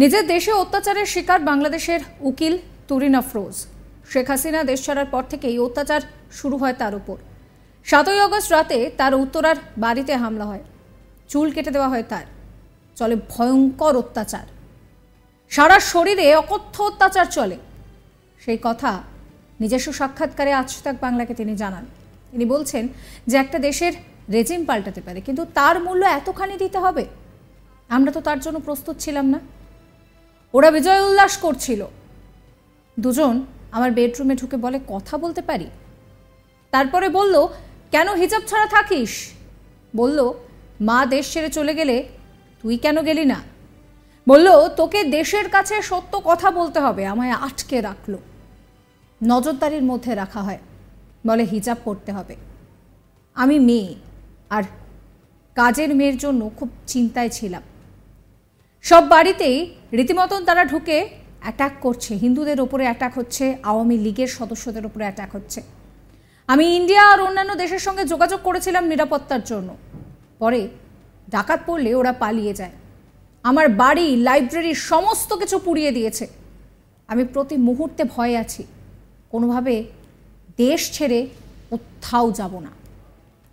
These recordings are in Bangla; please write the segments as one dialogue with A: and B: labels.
A: নিজের দেশে অত্যাচারের শিকার বাংলাদেশের উকিল তুরিন আফরোজ। শেখ হাসিনা দেশ ছাড়ার পর থেকেই অত্যাচার শুরু হয় তার উপর। 7ই আগস্ট রাতে তার উত্তরার বাড়িতে হামলা হয়, চুল কেটে দেওয়া হয় তার। চলে ভয়ঙ্কর অত্যাচার, সারা শরীরে অকথ্য অত্যাচার চলে। সেই কথা নিজস্ব সাক্ষাৎকারে আজ তাক বাংলাকে তিনি জানান। তিনি বলছেন যে একটা দেশের রেজিম পাল্টাতে পারে, কিন্তু তার মূল্য এতখানি দিতে হবে? আমরা তো তার জন্য প্রস্তুত ছিলাম না। ওরা বিজয় উল্লাস করছিল, দুজন আমার বেডরুমে ঢুকে বলে কথা বলতে পারি। তারপরে বলল কেন হিজাব ছাড়া থাকিস? বলল মা দেশ ছেড়ে চলে গেলে তুই কেন গেলি না? বলল তোকে দেশের কাছে সত্য কথা বলতে হবে। আমায় আটকে রাখলো, নজরদারির মধ্যে রাখা হয়, বলে হিজাব পরতে হবে। আমি মেয়ে আর কাজের মেয়ের জন্য খুব চিন্তায় ছিলাম। সব বাড়িতেই রীতিমতন তারা ঢুকে অ্যাটাক করছে, হিন্দুদের ওপরে অ্যাটাক হচ্ছে, আওয়ামী লীগের সদস্যদের ওপরে অ্যাটাক হচ্ছে। আমি ইন্ডিয়া আর অন্যান্য দেশের সঙ্গে যোগাযোগ করেছিলাম নিরাপত্তার জন্য। পরে ডাকাত পড়লে ওরা পালিয়ে যায়। আমার বাড়ি, লাইব্রেরি সমস্ত কিছু পুড়িয়ে দিয়েছে। আমি প্রতি মুহূর্তে ভয়ে আছি, কোনোভাবে দেশ ছেড়ে কোথাও যাব না।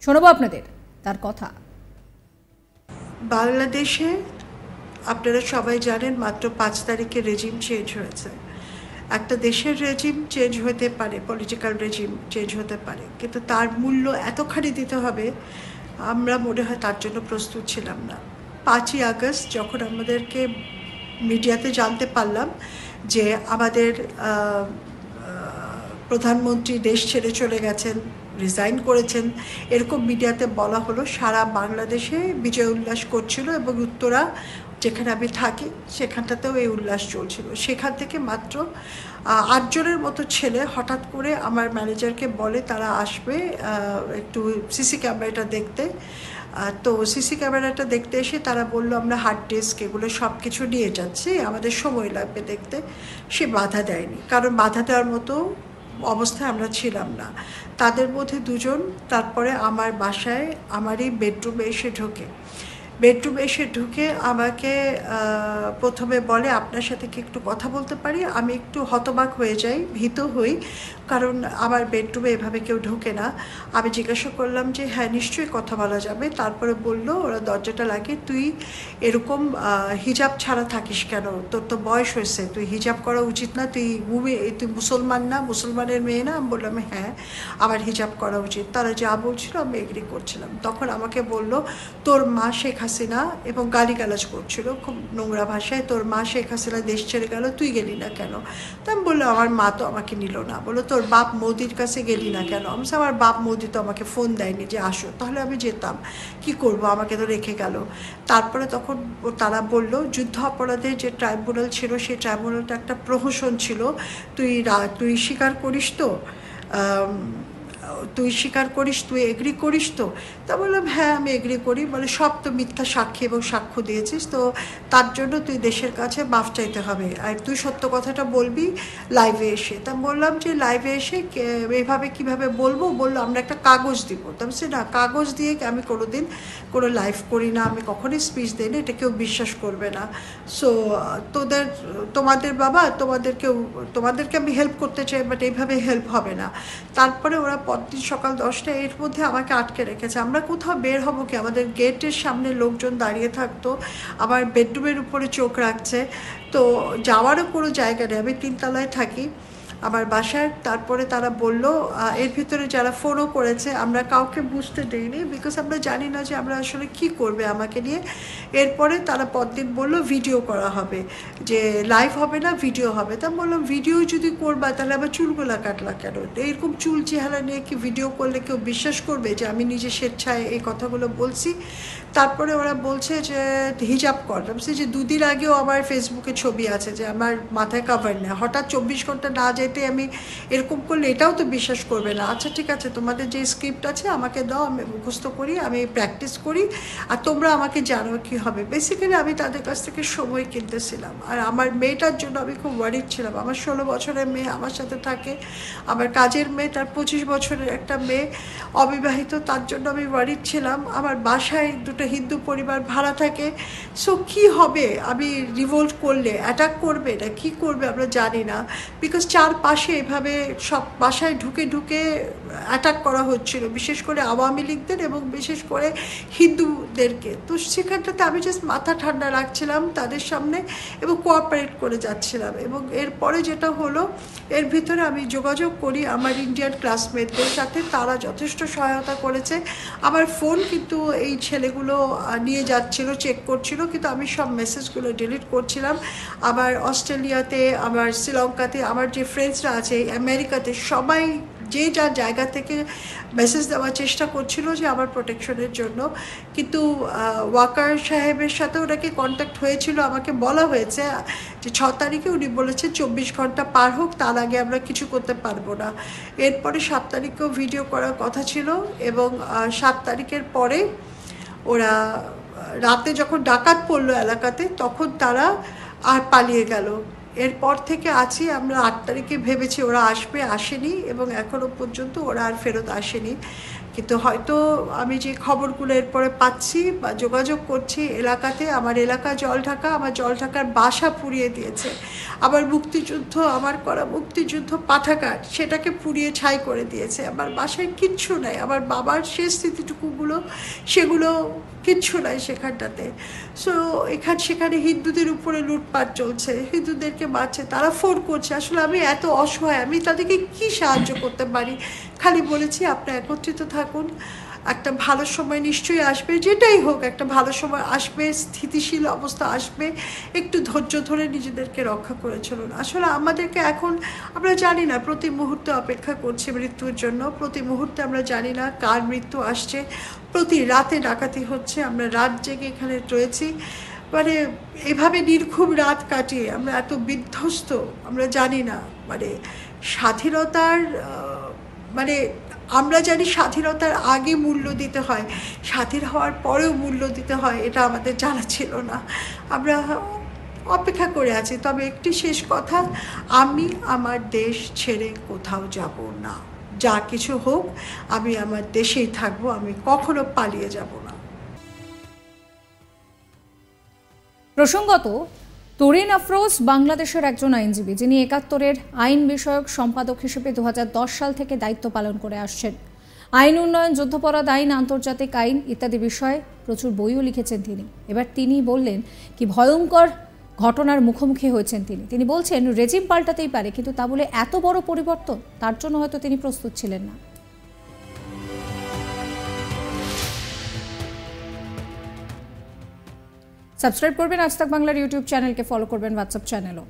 A: শোনাবো আপনাদের তার কথা।
B: বাংলাদেশে আপনারা সবাই জানেন মাত্র 5 তারিখে রেজিম চেঞ্জ হয়েছে। একটা দেশের রেজিম চেঞ্জ হতে পারে, পলিটিক্যাল রেজিম চেঞ্জ হতে পারে, কিন্তু তার মূল্য এতখানি দিতে হবে আমরা মনে হয় তার জন্য প্রস্তুত ছিলাম না। 5ই আগস্ট যখন আমাদেরকে মিডিয়াতে জানতে পারলাম যে আমাদের প্রধানমন্ত্রী দেশ ছেড়ে চলে গেছেন, রিজাইন করেছেন, এরকম মিডিয়াতে বলা হলো, সারা বাংলাদেশে বিজয় উল্লাস করছিল এবং উত্তরা যেখানে আমি থাকি সেখানটাতেও এই উল্লাস চলছিল। সেখান থেকে মাত্র 8 জনের মতো ছেলে হঠাৎ করে আমার ম্যানেজারকে বলে তারা আসবে একটু সিসি ক্যামেরাটা দেখতে। তো সিসি ক্যামেরাটা দেখতে এসে তারা বলল আমরা হার্ড ডিস্ক এগুলো সব কিছু নিয়ে যাচ্ছি, আমাদের সময় লাগবে দেখতে। সে বাধা দেয়নি, কারণ বাধা দেওয়ার মতো অবস্থায় আমরা ছিলাম না। তাদের মধ্যে 2 জন তারপরে আমার বাসায় আমারই বেডরুমে এসে ঢুকে আমাকে প্রথমে বলে আপনার সাথে কি একটু কথা বলতে পারি? আমি একটু হতবাক হয়ে যাই, ভীত হই, কারণ আমার বেডরুমে এভাবে কেউ ঢোকে না। আমি জিজ্ঞাসা করলাম যে হ্যাঁ নিশ্চয়ই কথা বলা যাবে। তারপরে বলল ওরা দরজাটা লাগিয়ে, তুই এরকম হিজাব ছাড়া থাকিস কেন? তোর তো বয়স হয়েছে, তুই হিজাব করা উচিত না, তুই মুসলমান না, মুসলমানের মেয়ে না? আমি বললাম হ্যাঁ আমার হিজাব করা উচিত। তারা যা বলছিল আমি এগ্রি করছিলাম। তখন আমাকে বলল তোর মা শেখ হাসিনা, এবং গালিগালাজ করছিল খুব নোংরা ভাষায়, তোর মা শেখ হাসিনা দেশ ছেড়ে গেল, তুই গেলি না কেন? তো আমি বললাম আমার মা তো আমাকে নিল না। বললো তোর বাপ মোদির কাছে গেলি না কেন? আমি আমার বাপ মোদি তো আমাকে ফোন দেয়নি যে আসো, তাহলে আমি যেতাম, কি করব, আমাকে তো রেখে গেল। তারপরে তখন তারা বলল যুদ্ধ অপরাধের যে ট্রাইব্যুনাল ছিল সেই ট্রাইব্যুনালটা একটা প্রহসন ছিল, তুই স্বীকার করিস তো, তুই এগ্রি করিস তো? তা বললাম হ্যাঁ আমি এগ্রি করি। বলে সব তো মিথ্যা সাক্ষী এবং সাক্ষ্য দিয়েছিস, তো তার জন্য তুই দেশের কাছে মাফ চাইতে হবে, আর তুই সত্য কথাটা বলবি লাইভে এসে। তা বললাম যে লাইভে এসে এভাবে কিভাবে বলবো? বললো আমরা একটা কাগজ দিব। তা বলছি না, কাগজ দিয়ে আমি কোনোদিন কোনো লাইভ করি না, আমি কখনোই স্পিচ দিই না, এটা কেউ বিশ্বাস করবে না। সো তোমাদের বাবা তোমাদেরকে আমি হেল্প করতে চাই, বাট এইভাবে হেল্প হবে না। তারপরে ওরা পরদিন সকাল 10টা এর মধ্যে আমাকে আটকে রেখেছে। আমরা কোথাও বের হবো কি? আমাদের গেটের সামনে লোকজন দাঁড়িয়ে থাকতো, আমার বেডরুমের উপরে চোখ রাখছে, তো যাওয়ারও কোনো জায়গা নেই। আমি 3 তলায় থাকি আমার বাসায়। তারপরে তারা বলল এর ভিতরে যারা ফোনও করেছে আমরা কাউকে বুঝতে দেইনি, বিকজ আমরা জানি না যে আমরা আসলে কি করবে আমাকে নিয়ে। এরপরে তারা পরদিন বলল ভিডিও করা হবে, যে লাইভ হবে না ভিডিও হবে। তা বললাম ভিডিও যদি করবা তাহলে আবার চুলগুলা কাটলা কেন? এরকম চুল চেহারা নিয়ে কি ভিডিও করলে কেউ বিশ্বাস করবে যে আমি নিজে স্বেচ্ছায় এই কথাগুলো বলছি? তারপরে ওরা বলছে যে হিজাব কর। বলছে যে 2 দিন আগেও আমার ফেসবুকে ছবি আছে যে আমার মাথায় কাভার নেই, হঠাৎ 24 ঘন্টা না যেতে ডেতে আমি এরকম করলে এটাও তো বিশ্বাস করবে না। আচ্ছা ঠিক আছে, তোমাদের যে স্ক্রিপ্ট আছে আমাকে দাও, আমি মুখস্থ করি, আমি প্র্যাকটিস করি, আর তোমরা আমাকে জানো কী হবে। বেসিক্যালি আমি তাদের কাছ থেকে সময় কিনতেছিলাম। আর আমার মেয়েটার জন্য আমি খুব ওয়ারিড ছিলাম। আমার 16 বছরের মেয়ে আমার সাথে থাকে, আমার কাজের মেয়ে, তার 25 বছরের একটা মেয়ে অবিবাহিত, তার জন্য আমি ওয়ারিড ছিলাম। আমার বাসায় দুটো হিন্দু পরিবার ভাড়া থাকে। সো কী হবে, আমি রিভোল্ট করলে অ্যাটাক করবে না কী করবে আমরা জানি না, বিকজ চারপাশে এভাবে সব বাসায় ঢুকে ঢুকে অ্যাটাক করা হচ্ছিল, বিশেষ করে আওয়ামী লীগদের এবং বিশেষ করে হিন্দুদেরকে। তো সেখানটাতে আমি জাস্ট মাথা ঠান্ডা রাখছিলাম তাদের সামনে এবং কোঅপারেট করে যাচ্ছিলাম। এবং এরপরে যেটা হলো, এর ভিতরে আমি যোগাযোগ করি আমার ইন্ডিয়ান ক্লাসমেটদের সাথে, তারা যথেষ্ট সহায়তা করেছে। আমার ফোন কিন্তু এই ছেলেগুলো নিয়ে যাচ্ছিল, চেক করছিল, কিন্তু আমি সব মেসেজগুলো ডিলিট করছিলাম। আমার অস্ট্রেলিয়াতে, আমার শ্রীলঙ্কাতে, আমার যে ফ্রেন্ডসরা আছে আমেরিকাতে, সবাই যে যার জায়গা থেকে মেসেজ দেওয়ার চেষ্টা করছিল যে আমার প্রোটেকশনের জন্য। কিন্তু ওয়াকার সাহেবের সাথে ওনাকে কন্ট্যাক্ট হয়েছিল, আমাকে বলা হয়েছে যে 6 তারিখে উনি বলেছেন 24 ঘন্টা পার হোক, তার আগে আমরা কিছু করতে পারবো না। এরপরে 7 তারিখেও ভিডিও করার কথা ছিল এবং 7 তারিখের পরে ওরা রাতে যখন ডাকাত পড়লো এলাকাতে, তখন তারা আর পালিয়ে গেল। এরপর থেকে আছি আমরা। 8 তারিখে ভেবেছি ওরা আসবে, আসেনি, এবং এখনও পর্যন্ত ওরা আর ফেরত আসেনি। কিন্তু হয়তো আমি যে খবরগুলো এরপরে পাচ্ছি বা যোগাযোগ করছি এলাকাতে, আমার এলাকা জলঢাকা, আমার জলঢাকার বাসা পুড়িয়ে দিয়েছে। আবার মুক্তিযুদ্ধ, আমার করা মুক্তিযুদ্ধ পাঠাগার, সেটাকে পুড়িয়ে ছাই করে দিয়েছে। আমার বাসায় কিচ্ছু নাই, আমার বাবার শেষ স্মৃতিটুকুগুলো সেগুলো কিচ্ছু নাই সেখানটাতে। সো সেখানে হিন্দুদের উপরে লুটপাট চলছে, হিন্দুদেরকে মারছে, তারা ফোন করছে। আসলে আমি এত অসহায়, আমি তাদেরকে কি সাহায্য করতে পারি? খালি বলেছি আপনারা একত্রিত থাকুন, একটা ভালো সময় নিশ্চয়ই আসবে, যেটাই হোক একটা ভালো সময় আসবে, স্থিতিশীল অবস্থা আসবে, একটু ধৈর্য ধরে নিজেদেরকে রক্ষা করে চলুন। আসলে আমাদেরকে এখন আমরা জানি না, প্রতি মুহূর্তে অপেক্ষা করছি মৃত্যুর জন্য, প্রতি মুহূর্তে আমরা জানি না কার মৃত্যু আসছে, প্রতি রাতে ডাকাতি হচ্ছে, আমরা রাত জেগে এখানে রয়েছি। মানে এভাবে নির্ঘুম রাত কাটিয়ে আমরা এত বিধ্বস্ত, আমরা জানি না। মানে স্বাধীনতার মানে আমরা জানি স্বাধীনতার আগে মূল্য দিতে হয়, স্বাধীন হওয়ার পরেও মূল্য দিতে হয়, এটা আমাদের জানা ছিল না। আমরা অপেক্ষা করে আছি। তবে একটি শেষ কথা, আমি আমার দেশ ছেড়ে কোথাও যাব না। যা কিছু হোক আমি আমার দেশেই থাকবো, আমি কখনো পালিয়ে যাব না।
A: প্রসঙ্গত, তরিন আফরোজ বাংলাদেশের একজন আইনজীবী, যিনি ৭১-এর আইন বিষয়ক সম্পাদক হিসেবে 2010 সাল থেকে দায়িত্ব পালন করে আসছেন। আইন উন্নয়ন, যুদ্ধাপরাধ আইন, আন্তর্জাতিক আইন ইত্যাদি বিষয়ে প্রচুর বইও লিখেছেন তিনি। এবার তিনি বললেন কি ভয়ঙ্কর ঘটনার মুখোমুখি হয়েছেন তিনি বলছেন রেজিম পাল্টাতেই পারে, কিন্তু তা বলে এত বড় পরিবর্তন, তার জন্য হয়তো তিনি প্রস্তুত ছিলেন না। সাবস্ক্রাইব করবেন আজ তাক বাংলার ইউটিউব চ্যানেলকে, ফলো করবেন হোয়াটসঅ্যাপ চ্যানেলও।